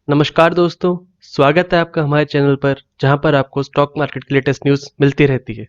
नमस्कार दोस्तों, स्वागत है आपका हमारे चैनल पर जहां पर आपको स्टॉक मार्केट की लेटेस्ट न्यूज़ मिलती रहती है।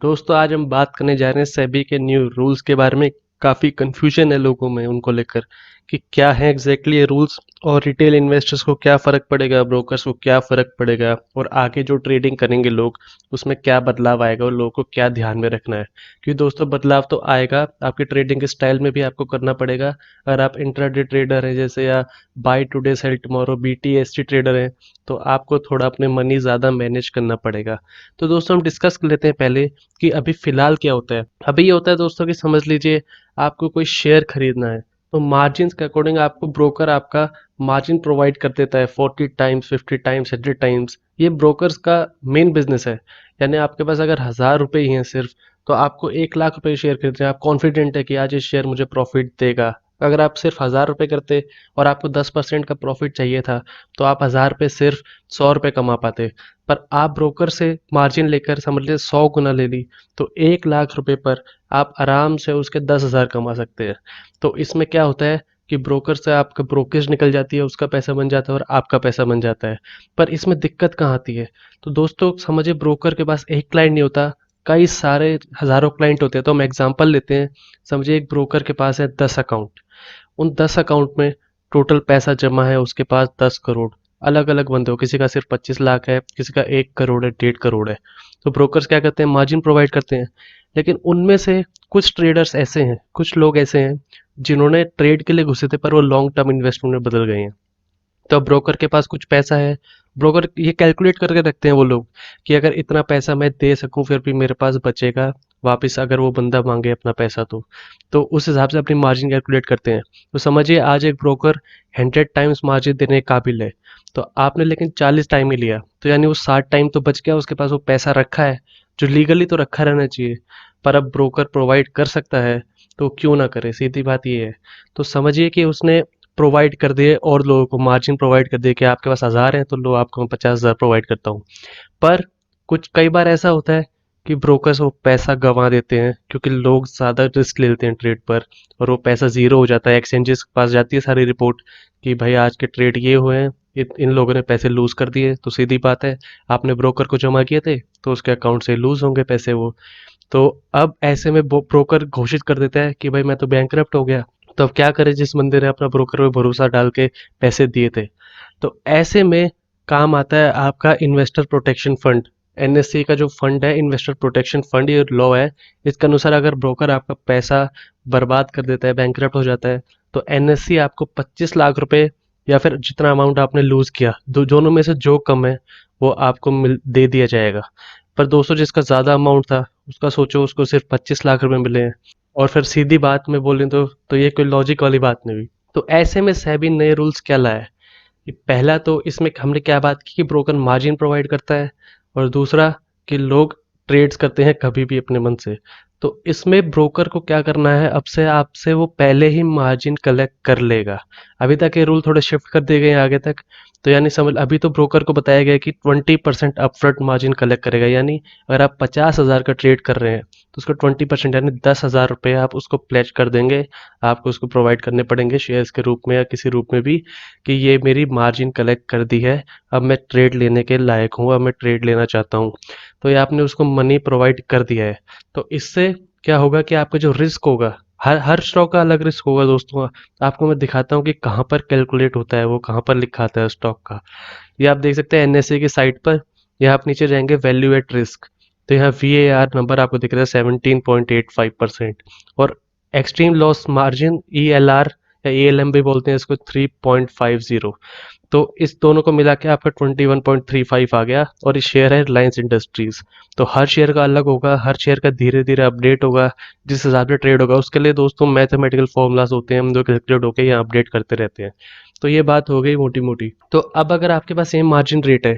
दोस्तों आज हम बात करने जा रहे हैं सेबी के न्यू रूल्स के बारे में। काफ़ी कंफ्यूजन है लोगों में उनको लेकर कि क्या है एग्जैक्टली ये रूल्स और रिटेल इन्वेस्टर्स को क्या फ़र्क पड़ेगा, ब्रोकर्स को क्या फ़र्क पड़ेगा और आगे जो ट्रेडिंग करेंगे लोग उसमें क्या बदलाव आएगा और लोगों को क्या ध्यान में रखना है। क्योंकि दोस्तों बदलाव तो आएगा, आपकी ट्रेडिंग के स्टाइल में भी आपको करना पड़ेगा। अगर आप इंट्राडे ट्रेडर हैं जैसे या buy today sell tomorrow BTST trader हैं तो आपको थोड़ा अपने मनी ज़्यादा मैनेज करना पड़ेगा। तो दोस्तों हम डिस्कस कर लेते हैं पहले कि अभी फिलहाल क्या होता है। अभी ये होता है दोस्तों कि समझ लीजिए आपको कोई शेयर खरीदना है तो मार्जिन के अकॉर्डिंग आपको ब्रोकर आपका मार्जिन प्रोवाइड कर देता है 40 टाइम्स 50 टाइम्स 100 टाइम्स। ये ब्रोकर्स का मेन बिजनेस है। यानी आपके पास अगर 1000 रुपये ही हैं सिर्फ तो आपको 1 लाख रुपए शेयर खरीदते हैं, आप कॉन्फिडेंट है कि आज ये शेयर मुझे प्रॉफिट देगा। अगर आप सिर्फ 1000 रुपये करते और आपको 10% का प्रॉफिट चाहिए था तो आप 1000 पे सिर्फ 100 रुपये कमा पाते। पर आप ब्रोकर से मार्जिन लेकर समझ लीजिए 100 गुना ले ली तो 1 लाख रुपए पर आप आराम से उसके 10,000 कमा सकते हैं। तो इसमें क्या होता है कि ब्रोकर से आपका ब्रोकेज निकल जाती है, उसका पैसा बन जाता है और आपका पैसा बन जाता है। पर इसमें दिक्कत कहाँ आती है? तो दोस्तों समझिए ब्रोकर के पास एक क्लाइंट नहीं होता, कई सारे हजारों क्लाइंट होते हैं। तो हम एग्जांपल लेते हैं, समझिए एक ब्रोकर के पास है 10 अकाउंट। उन 10 अकाउंट में टोटल पैसा जमा है उसके पास 10 करोड़। अलग अलग बंदे हो, किसी का सिर्फ 25 लाख है, किसी का 1 करोड़ है, 1.5 करोड़ है। तो ब्रोकर्स क्या करते हैं, मार्जिन प्रोवाइड करते हैं। लेकिन उनमें से कुछ ट्रेडर्स ऐसे हैं, कुछ लोग ऐसे हैं जिन्होंने ट्रेड के लिए घुसे थे पर वो लॉन्ग टर्म इन्वेस्टमेंट में बदल गए हैं। तो ब्रोकर के पास कुछ पैसा है, ब्रोकर ये कैलकुलेट करके रखते हैं वो लोग कि अगर इतना पैसा मैं दे सकूं फिर भी मेरे पास बचेगा वापस अगर वो बंदा मांगे अपना पैसा तो उस हिसाब से अपनी मार्जिन कैलकुलेट करते हैं। तो समझिए आज एक ब्रोकर 100 टाइम्स मार्जिन देने के काबिल है तो आपने लेकिन 40 टाइम ही लिया तो यानी वो 60 टाइम तो बच गया, उसके पास वो पैसा रखा है जो लीगली तो रखा रहना चाहिए। पर अब ब्रोकर प्रोवाइड कर सकता है तो क्यों ना करे, सीधी बात ये है। तो समझिए कि उसने प्रोवाइड कर दिए और लोगों को मार्जिन प्रोवाइड कर दिए कि आपके पास 1000 हैं तो लो आपको मैं 50,000 प्रोवाइड करता हूँ। पर कुछ कई बार ऐसा होता है कि ब्रोकर्स वो पैसा गंवा देते हैं क्योंकि लोग ज़्यादा रिस्क ले लेते हैं ट्रेड पर और वो पैसा ज़ीरो हो जाता है। एक्सचेंजेस के पास जाती है सारी रिपोर्ट कि भाई आज के ट्रेड ये हुए हैं, इन लोगों ने पैसे लूज कर दिए। तो सीधी बात है, आपने ब्रोकर को जमा किए थे तो उसके अकाउंट से लूज होंगे पैसे वो। तो अब ऐसे में ब्रोकर घोषित कर देता है कि भाई मैं तो बैंकरप्ट हो गया। तो अब क्या करे जिस बंदे ने अपना ब्रोकर पे भरोसा डाल के पैसे दिए थे। तो ऐसे में काम आता है आपका इन्वेस्टर प्रोटेक्शन फंड। NSE का जो फंड है, इन्वेस्टर प्रोटेक्शन फंड, ये लॉ है। इसके अनुसार अगर ब्रोकर आपका पैसा बर्बाद कर देता है, बैंकरप्ट हो जाता है, तो NSE आपको 25 लाख रुपए या फिर जितना अमाउंट आपने लूज किया, दोनों में से जो कम है वो आपको दे दिया जाएगा। पर दोस्तों जिसका ज्यादा अमाउंट था उसका सोचो, उसको सिर्फ 25 लाख रुपए मिले हैं। और फिर सीधी बात में बोलें तो ये कोई लॉजिक वाली बात नहीं हुई। तो ऐसे में सेबी नए रूल्स क्या लाया है कि पहला तो इसमें हमने क्या बात की कि ब्रोकर मार्जिन प्रोवाइड करता है और दूसरा कि लोग ट्रेड्स करते हैं कभी भी अपने मन से। तो इसमें ब्रोकर को क्या करना है, अब से आपसे वो पहले ही मार्जिन कलेक्ट कर लेगा। अभी तक ये रूल थोड़े शिफ्ट कर दिए गए हैं आगे तक। तो यानी समझ अभी तो ब्रोकर को बताया गया कि 20% अपफ्रंट मार्जिन कलेक्ट करेगा। यानी अगर आप 50,000 का ट्रेड कर रहे हैं तो उसका 20% यानी 10,000 रुपये आप उसको प्लेज कर देंगे। आपको उसको प्रोवाइड करने पड़ेंगे शेयर्स के रूप में या किसी रूप में भी कि ये मेरी मार्जिन कलेक्ट कर दी है, अब मैं ट्रेड लेने के लायक हूँ, अब मैं ट्रेड लेना चाहता हूँ। तो ये आपने उसको मनी प्रोवाइड कर दिया है। तो इससे क्या होगा कि आपका जो रिस्क होगा, हर हर स्टॉक का अलग रिस्क होगा दोस्तों। आपको मैं दिखाता हूँ कि कहाँ पर कैलकुलेट होता है, वो कहाँ पर लिखा आता है स्टॉक का। ये आप देख सकते हैं NSE की साइट पर। यहाँ आप नीचे जाएंगे वैल्यू एट रिस्क, तो यहाँ VAR नंबर आपको दिख रहा है 17.85%। और एक्सट्रीम लॉस मार्जिन ELR या ALM भी बोलते हैं इसको 3.50। तो इस दोनों को मिला के आपका 21.35 आ गया। और ये शेयर है रिलायंस इंडस्ट्रीज। तो हर शेयर का अलग होगा, हर शेयर का धीरे धीरे अपडेट होगा जिस हिसाब से ट्रेड होगा। उसके लिए दोस्तों मैथमेटिकल फॉर्मूलाज होते हैं, हम जो कैलकुलेट होकर यहाँ अपडेट करते रहते हैं। तो ये बात हो गई मोटी मोटी। तो अब अगर आपके पास सेम मार्जिन रेट है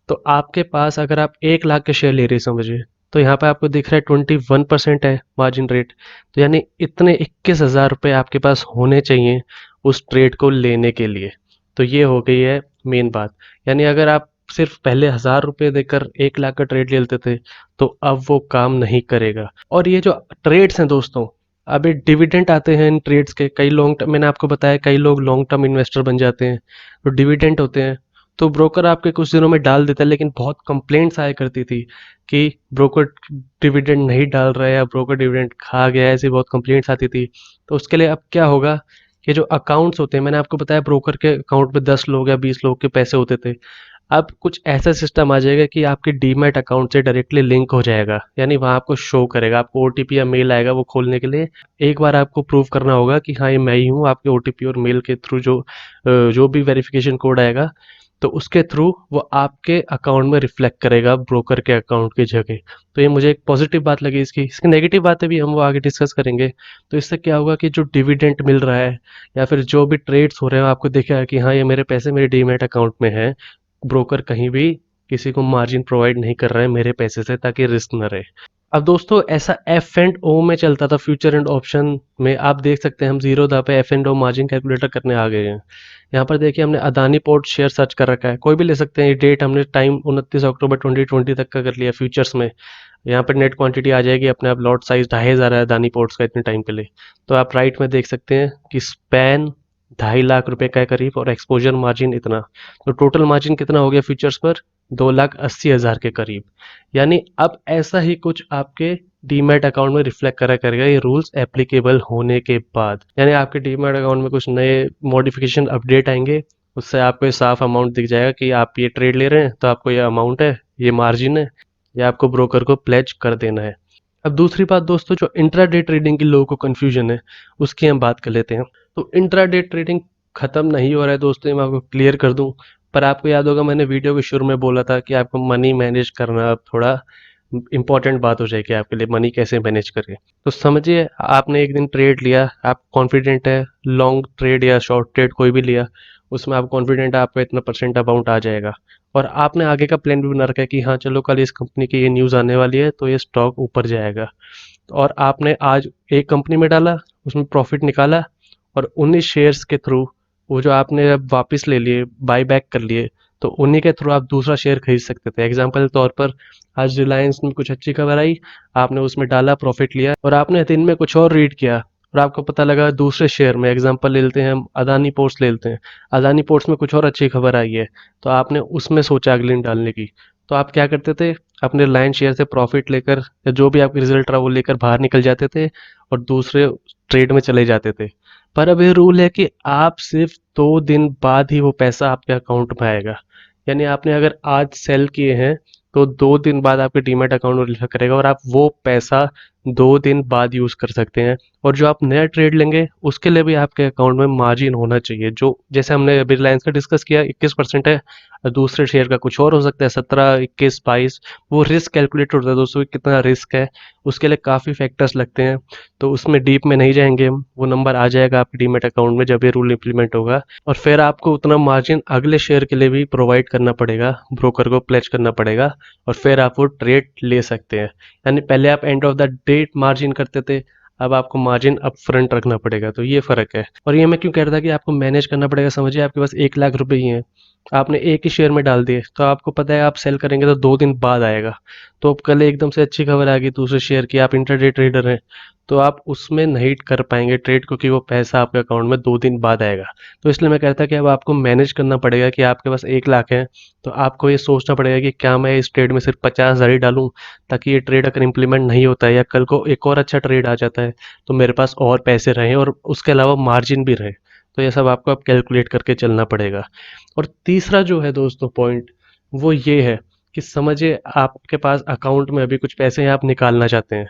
तो आपके पास अगर आप 1 लाख के शेयर ले रहे समझिए तो यहाँ पे आपको दिख रहा है 21% है मार्जिन रेट। तो यानी इतने 21,000 रुपये आपके पास होने चाहिए उस ट्रेड को लेने के लिए। तो ये हो गई है मेन बात। यानी अगर आप सिर्फ पहले 1000 रुपये देकर 1 लाख का ट्रेड ले लेते थे तो अब वो काम नहीं करेगा। और ये जो ट्रेड्स हैं दोस्तों, अभी डिविडेंड आते हैं इन ट्रेड्स के, कई लॉन्ग टर्म, मैंने आपको बताया कई लोग लॉन्ग टर्म इन्वेस्टर बन जाते हैं, तो डिविडेंड होते हैं। तो ब्रोकर आपके कुछ दिनों में डाल देता है, लेकिन बहुत कंप्लेंट्स आया करती थी कि ब्रोकर डिविडेंड नहीं डाल रहा है या ब्रोकर डिविडेंड खा गया है, ऐसी बहुत कंप्लेंट्स आती थी। तो उसके लिए अब क्या होगा कि जो अकाउंट्स होते हैं, मैंने आपको बताया ब्रोकर के अकाउंट में 10 लोग या 20 लोग के पैसे होते थे, अब कुछ ऐसा सिस्टम आ जाएगा कि आपके डीमैट अकाउंट से डायरेक्टली लिंक हो जाएगा, यानी वहाँ आपको शो करेगा, आपको ओटीपी या मेल आएगा वो खोलने के लिए। एक बार आपको प्रूव करना होगा कि हाँ ये मैं ही हूँ, आपके ओटीपी और मेल के थ्रू जो भी वेरिफिकेशन कोड आएगा, तो उसके थ्रू वो आपके अकाउंट में रिफ्लेक्ट करेगा ब्रोकर के अकाउंट की जगह। तो ये मुझे एक पॉजिटिव बात लगी इसकी। इसकी नेगेटिव बातें भी हम वो आगे डिस्कस करेंगे। तो इससे क्या होगा कि जो डिविडेंड मिल रहा है या फिर जो भी ट्रेड्स हो रहे हैं, आपको दिखेगा कि हाँ ये मेरे पैसे मेरे डीमैट अकाउंट में है, ब्रोकर कहीं भी किसी को मार्जिन प्रोवाइड नहीं कर रहा है मेरे पैसे से, ताकि रिस्क न रहे। अब दोस्तों ऐसा एफ एंड ओ में चलता था, फ्यूचर एंड ऑप्शन में आप देख सकते हैं हम जीरो दा पे F and O margin calculator करने आ गए हैं। यहाँ पर देखिए हमने अदानी पोर्ट शेयर सर्च कर रखा है, कोई भी ले सकते हैं, ये डेट हमने टाइम 29 अक्टूबर 2020 तक का कर लिया फ्यूचर्स में। यहाँ पर नेट क्वांटिटी आ जाएगी अपने आप, लॉट साइज 2,500 है अदानी पोर्ट्स का इतने टाइम के लिए। तो आप राइट में देख सकते हैं कि स्पैन 2.5 लाख रुपए का है करीब, और एक्सपोजर मार्जिन इतना। तो टोटल मार्जिन कितना हो गया फ्यूचर्स पर, 2,80,000 के करीब। यानी अब ऐसा ही कुछ आपके डीमैट अकाउंट में रिफ्लेक्ट करा करेगा ये रूल्स एप्लीकेबल होने के बाद। यानी आपके डीमैट अकाउंट में कुछ नए मॉडिफिकेशन अपडेट आएंगे, उससे आपको ये साफ अमाउंट दिख जाएगा कि आप ये ट्रेड ले रहे हैं तो आपको ये अमाउंट है, ये मार्जिन है, ये आपको ब्रोकर को प्लेज कर देना है। अब दूसरी बात दोस्तों, जो इंट्राडे ट्रेडिंग की लोगों को कंफ्यूजन है, उसकी हम बात कर लेते हैं। तो इंट्राडे ट्रेडिंग खत्म नहीं हो रहा है दोस्तों, ये मैं आपको क्लियर कर दूं। पर आपको याद होगा मैंने वीडियो के शुरू में बोला था कि आपको मनी मैनेज करना अब थोड़ा इंपॉर्टेंट बात हो जाएगी आपके लिए, मनी कैसे मैनेज करें। तो समझिए आपने एक दिन ट्रेड लिया, आप कॉन्फिडेंट है, लॉन्ग ट्रेड या शॉर्ट ट्रेड कोई भी लिया, उसमें आप कॉन्फिडेंट है आपका इतना परसेंट अमाउंट आ जाएगा, और आपने आगे का प्लान भी बना रखा है कि हाँ चलो कल इस कंपनी की ये न्यूज़ आने वाली है तो ये स्टॉक ऊपर जाएगा। और आपने आज एक कंपनी में डाला, उसमें प्रॉफिट निकाला, और उन्हीं शेयर्स के थ्रू वो जो आपने अब वापस ले लिए, बाय बैक कर लिए, तो उन्हीं के थ्रू आप दूसरा शेयर खरीद सकते थे। एग्जाम्पल के तौर पर आज रिलायंस में कुछ अच्छी खबर आई, आपने उसमें डाला, प्रॉफिट लिया, और आपने दिन में कुछ और रीड किया और आपको पता लगा दूसरे शेयर में, एग्जाम्पल ले लेते हैं हम अदानी पोर्ट्स ले लेते हैं, अदानी पोर्ट्स में कुछ और अच्छी खबर आई है, तो आपने उसमें सोचा अगले दिन डालने की। तो आप क्या करते थे, अपने रिलायंस शेयर से प्रॉफिट लेकर या जो भी आपकी रिजल्ट रहा वो लेकर बाहर निकल जाते थे और दूसरे ट्रेड में चले जाते थे। पर अब ये रूल है कि आप सिर्फ 2 दिन बाद ही वो पैसा आपके अकाउंट में आएगा। यानी आपने अगर आज सेल किए हैं तो 2 दिन बाद आपके डीमैट अकाउंट में रिलीफ करेगा और आप वो पैसा 2 दिन बाद यूज कर सकते हैं। और जो आप नया ट्रेड लेंगे उसके लिए भी आपके अकाउंट में मार्जिन होना चाहिए, जो जैसे हमने अभी रिलायंस का डिस्कस किया 21% है, और दूसरे शेयर का कुछ और हो सकता है 17, 21, 22। वो रिस्क कैलकुलेट होता है दोस्तों कि कितना रिस्क है, उसके लिए काफ़ी फैक्टर्स लगते हैं। तो उसमें डीप में नहीं जाएंगे हम, वो नंबर आ जाएगा आपके डीमेट अकाउंट में जब ये रूल इंप्लीमेंट होगा। और फिर आपको उतना मार्जिन अगले शेयर के लिए भी प्रोवाइड करना पड़ेगा, ब्रोकर को प्लेज करना पड़ेगा, और फिर आप वो ट्रेड ले सकते हैं। यानी पहले आप end of the date margin करते थे, अब आपको मार्जिन अप फ्रंट रखना पड़ेगा। तो ये फ़र्क है। और ये मैं क्यों कह रहा था कि आपको मैनेज करना पड़ेगा, समझिए आपके पास 1 लाख रुपए ही हैं, आपने एक ही शेयर में डाल दिए, तो आपको पता है आप सेल करेंगे तो 2 दिन बाद आएगा। तो अब कल एकदम से अच्छी खबर आ गई दूसरे शेयर की, आप इंटरडे ट्रेडर हैं, तो आप उसमें नहीं कर पाएंगे ट्रेड, क्योंकि वो पैसा आपके अकाउंट में 2 दिन बाद आएगा। तो इसलिए मैं कहता कि अब आपको मैनेज करना पड़ेगा कि आपके पास 1 लाख है, तो आपको ये सोचना पड़ेगा कि क्या मैं इस ट्रेड में सिर्फ 50,000 ही डालूं, ताकि ये ट्रेड अगर इम्प्लीमेंट नहीं होता है या कल को एक और अच्छा ट्रेड आ जाता है तो मेरे पास और पैसे रहें और उसके अलावा मार्जिन भी रहे। तो ये सब आपको अब कैलकुलेट करके चलना पड़ेगा। और तीसरा जो है दोस्तों पॉइंट, वो ये है कि समझिए आपके पास अकाउंट में अभी कुछ पैसे हैं, आप निकालना चाहते हैं।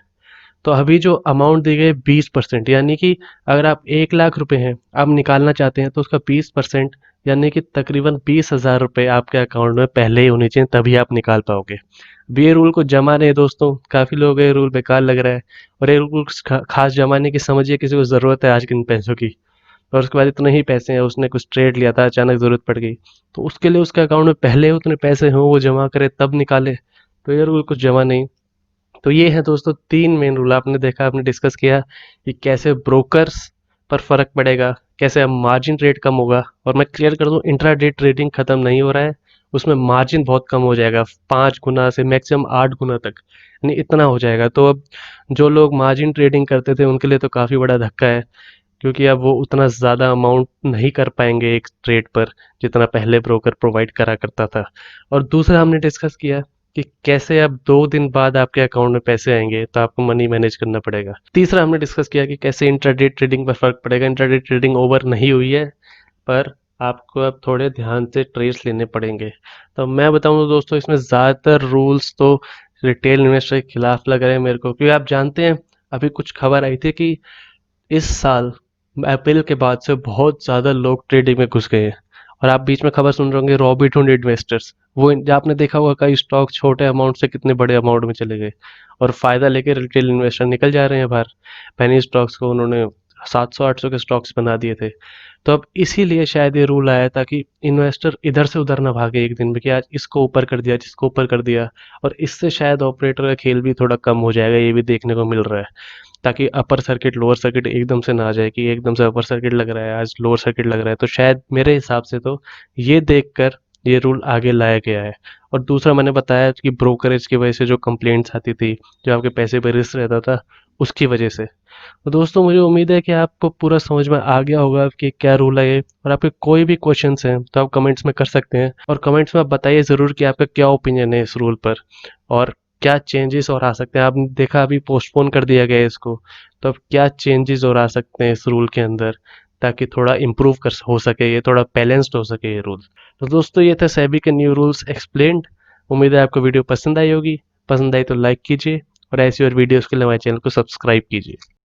तो अभी जो अमाउंट दी गई 20%, यानी कि अगर आप 1 लाख रुपए हैं आप निकालना चाहते हैं तो उसका 20% यानी कि तकरीबन 20,000 रुपये आपके अकाउंट में पहले ही होने चाहिए, तभी आप निकाल पाओगे। अब ये रूल को जमा नहीं दोस्तों, काफ़ी लोग ये रूल बेकार लग रहा है, और ये रूल खास जमाने की समझिए किसी को ज़रूरत है आज के इन पैसों की, और उसके बाद इतने ही पैसे हैं, उसने कुछ ट्रेड लिया था अचानक ज़रूरत पड़ गई, तो उसके लिए उसके अकाउंट में पहले उतने पैसे हों वो जमा करे तब निकाले। तो ये रूल कुछ जमा नहीं। तो ये है दोस्तों 3 मेन रूल, आपने देखा, आपने डिस्कस किया कि कैसे ब्रोकर्स पर फर्क पड़ेगा, कैसे अब मार्जिन रेट कम होगा। और मैं क्लियर कर दूं, इंट्राडे ट्रेडिंग खत्म नहीं हो रहा है, उसमें मार्जिन बहुत कम हो जाएगा, 5 गुना से मैक्सिमम 8 गुना तक। नहीं इतना हो जाएगा। तो अब जो लोग मार्जिन ट्रेडिंग करते थे उनके लिए तो काफ़ी बड़ा धक्का है, क्योंकि अब वो उतना ज़्यादा अमाउंट नहीं कर पाएंगे एक ट्रेड पर जितना पहले ब्रोकर प्रोवाइड करा करता था। और दूसरा हमने डिस्कस किया कि कैसे अब 2 दिन बाद आपके अकाउंट में पैसे आएंगे, तो आपको मनी मैनेज करना पड़ेगा। तीसरा हमने डिस्कस किया कि कैसे इंट्राडे ट्रेडिंग पर फर्क पड़ेगा। इंट्राडे ट्रेडिंग ओवर नहीं हुई है, पर आपको अब थोड़े ध्यान से ट्रेड्स लेने पड़ेंगे। तो मैं बताऊं तो दोस्तों, इसमें ज़्यादातर रूल्स तो रिटेल इन्वेस्टर के खिलाफ लग रहे हैं मेरे को, क्योंकि आप जानते हैं अभी कुछ खबर आई थी कि इस साल अप्रैल के बाद से बहुत ज़्यादा लोग ट्रेडिंग में घुस गए हैं। और आप बीच में खबर सुन रहे होंगे रॉबिनहुड इन्वेस्टर्स, वो जो आपने देखा होगा कई स्टॉक छोटे अमाउंट से कितने बड़े अमाउंट में चले गए, और फायदा लेके रिटेल इन्वेस्टर निकल जा रहे हैं बाहर। पेनी स्टॉक्स को उन्होंने 700-800 के स्टॉक्स बना दिए थे। तो अब इसीलिए शायद ये रूल आया, ताकि इन्वेस्टर इधर से उधर ना भागे एक दिन में कि आज इसको ऊपर कर दिया, जिसको ऊपर कर दिया। और इससे शायद ऑपरेटर का खेल भी थोड़ा कम हो जाएगा, ये भी देखने को मिल रहा है। ताकि अपर सर्किट लोअर सर्किट एकदम से ना आ जाए कि एकदम से अपर सर्किट लग रहा है, आज लोअर सर्किट लग रहा है। तो शायद मेरे हिसाब से तो ये देखकर ये रूल आगे लाया गया है। और दूसरा मैंने बताया कि ब्रोकरेज की वजह से जो कंप्लेंट्स आती थी, जो आपके पैसे पे रिस्क रहता था, उसकी वजह से। तो दोस्तों मुझे उम्मीद है कि आपको पूरा समझ में आ गया होगा कि क्या रूल है ये। और आपके कोई भी क्वेश्चंस हैं तो आप कमेंट्स में कर सकते हैं, और कमेंट्स में आप बताइए ज़रूर कि आपका क्या ओपिनियन है इस रूल पर, और क्या चेंजेस और आ सकते हैं। आपने देखा अभी पोस्टपोन कर दिया गया है इसको, तो अब क्या चेंजेस और आ सकते हैं इस रूल के अंदर, ताकि थोड़ा इम्प्रूव कर हो सके, ये थोड़ा बैलेंस्ड हो सके ये रूल। तो दोस्तों ये थे सेबी के न्यू रूल्स एक्सप्लेन्ड। उम्मीद है आपको वीडियो पसंद आई होगी। पसंद आई तो लाइक कीजिए, और ऐसी और वीडियोस के लिए हमारे चैनल को सब्सक्राइब कीजिए।